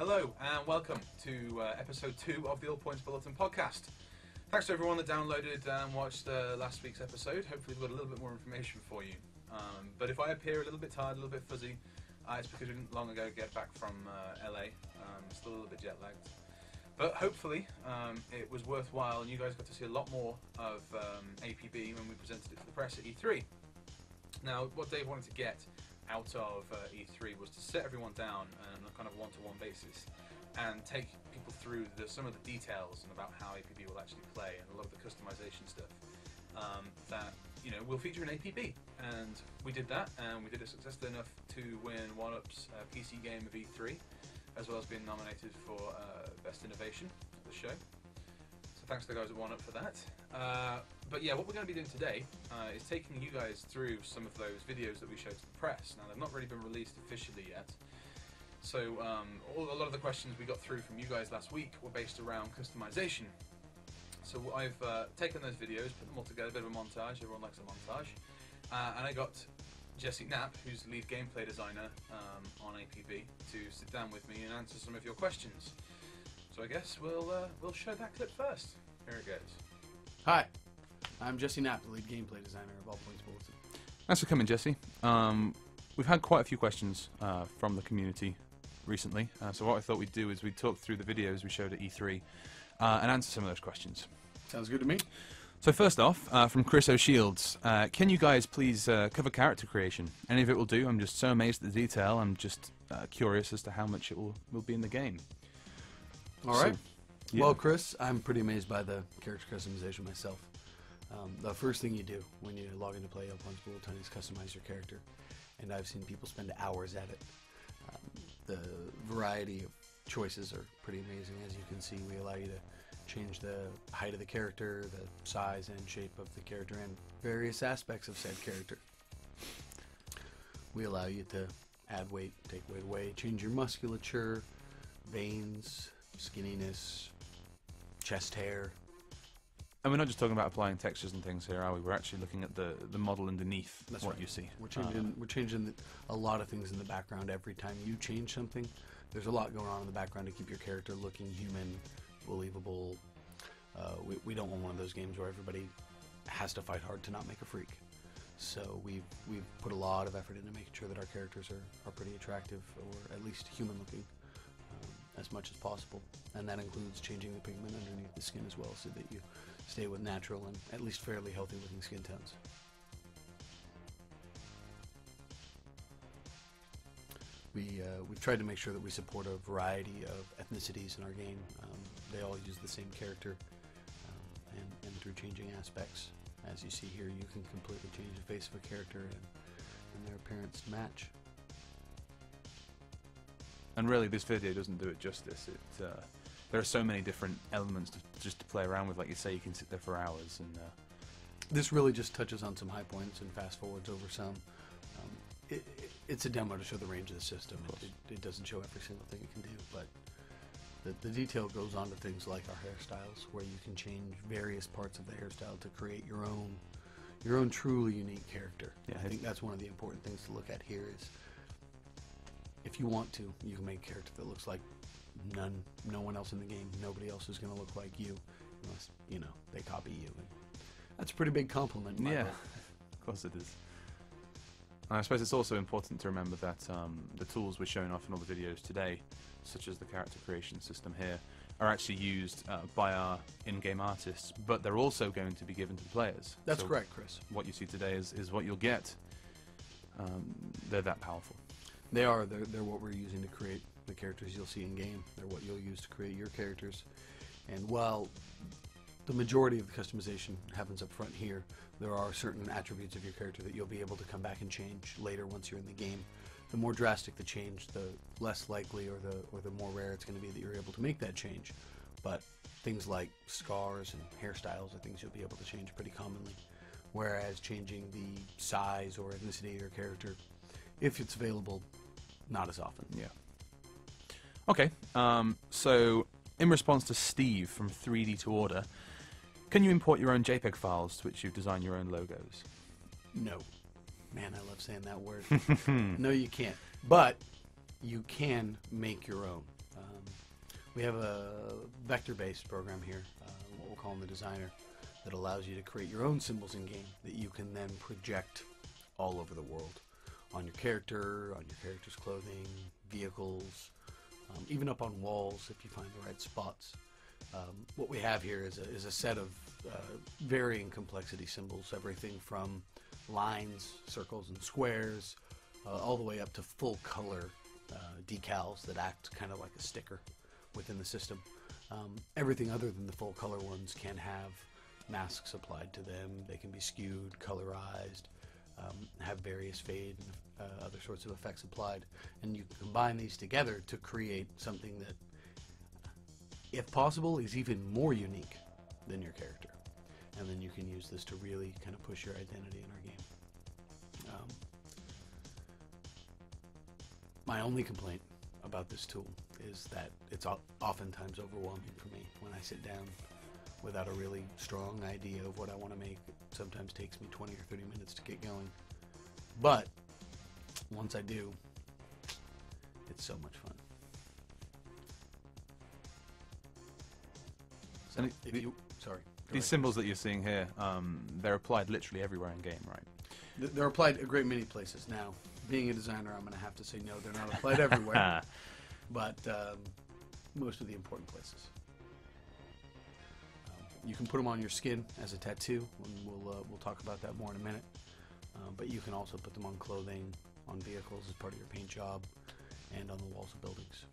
Hello and welcome to episode 2 of the All Points Bulletin podcast. Thanks to everyone that downloaded and watched last week's episode. Hopefully we've got a little bit more information for you. But if I appear a little bit tired, a little bit fuzzy, it's because we didn't long ago get back from LA. Still a little bit jet lagged. But hopefully it was worthwhile and you guys got to see a lot more of APB when we presented it to the press at E3. Now, what Dave wanted to get out of E3 was to sit everyone down on a kind of one-to-one basis and take people through some of the details and about how APB will actually play and a lot of the customization stuff that will feature in APB. And we did that, and we did it successfully enough to win OneUp's PC Game of E3, as well as being nominated for Best Innovation at the show. So thanks to the guys at OneUp for that. But yeah, what we're going to be doing today is taking you guys through some of those videos that we showed to the press. Now, they've not really been released officially yet. So a lot of the questions we got through from you guys last week were based around customization. So I've taken those videos, put them all together, a bit of a montage. Everyone likes a montage. And I got Jesse Knapp, who's the lead gameplay designer on APB, to sit down with me and answer some of your questions. So I guess we'll show that clip first. Here it goes. Hi, I'm Jesse Knapp, the lead gameplay designer of All Points Bulletin. Thanks for coming, Jesse. We've had quite a few questions from the community recently, so what I thought we'd do is we'd talk through the videos we showed at E3 and answer some of those questions. Sounds good to me. So first off, from Chris O'Shields, can you guys please cover character creation? Any of it will do. I'm just so amazed at the detail. I'm just curious as to how much it will be in the game. All right. So, yeah. Well, Chris, I'm pretty amazed by the character customization myself. The first thing you do when you log into play All Points Bulletin is customize your character, and I've seen people spend hours at it. The variety of choices are pretty amazing. As you can see, we allow you to change the height of the character, the size and shape of the character, and various aspects of said character. We allow you to add weight, take weight away, change your musculature, veins, skinniness, chest hair. And we're not just talking about applying textures and things here, are we? We're actually looking at the model underneath. That's what right. You see. We're changing a lot of things in the background every time you change something. There's a lot going on in the background to keep your character looking human, believable. We don't want one of those games where everybody has to fight hard to not make a freak. So we've put a lot of effort into making sure that our characters are pretty attractive, or at least human looking, as much as possible. And that includes changing the pigment underneath the skin as well, so that you stay with natural and at least fairly healthy looking skin tones. We've tried to make sure that we support a variety of ethnicities in our game. They all use the same character, and through changing aspects, as you see here, you can completely change the face of a character and their appearance to match. And really, this video doesn't do it justice. There are so many different elements just to play around with. Like you say, you can sit there for hours. And this really just touches on some high points and fast forwards over some. It's a demo to show the range of the system. It doesn't show every single thing it can do, but the detail goes on to things like our hairstyles, where you can change various parts of the hairstyle to create your own truly unique character. Yeah, I think that's one of the important things to look at here is, if you want to, you can make a character that looks like no one else in the game. Nobody else is going to look like you, unless they copy you. And that's a pretty big compliment. Yeah, of course it is. And I suppose it's also important to remember that the tools we're showing off in all the videos today, such as the character creation system here, are actually used by our in-game artists, but they're also going to be given to the players. That's correct, Chris. What you see today is what you'll get. They're that powerful. They are. They're what we're using to create the characters you'll see in-game. They're what you'll use to create your characters. And while the majority of the customization happens up front here, there are certain attributes of your character that you'll be able to come back and change later once you're in the game. The more drastic the change, the less likely or the more rare it's going to be that you're able to make that change. But things like scars and hairstyles are things you'll be able to change pretty commonly. Whereas changing the size or ethnicity of your character, if it's available, not as often. Yeah. Okay, so in response to Steve from 3D to Order, can you import your own JPEG files to which you've designed your own logos? No. Man, I love saying that word. No, you can't. But you can make your own. We have a vector-based program here, what we'll call the designer, that allows you to create your own symbols in game that you can then project all over the world, on your character, on your character's clothing, vehicles, even up on walls if you find the right spots. What we have here is a set of varying complexity symbols, everything from lines, circles, and squares, all the way up to full color decals that act kind of like a sticker within the system. Everything other than the full color ones can have masks applied to them. They can be skewed, colorized, have various fade and other sorts of effects applied, and you can combine these together to create something that, if possible, is even more unique than your character. And then you can use this to really kind of push your identity in our game. My only complaint about this tool is that it's oftentimes overwhelming for me when I sit down without a really strong idea of what I want to make. It sometimes takes me 20 or 30 minutes to get going. But once I do, it's so much fun. So And if you, sorry. Go These ahead. symbols that you're seeing here, they're applied literally everywhere in game, right? They're applied a great many places. Now, being a designer, I'm going to have to say no, they're not applied everywhere, but most of the important places. You can put them on your skin as a tattoo, and we'll talk about that more in a minute. But you can also put them on clothing, on vehicles as part of your paint job, and on the walls of buildings.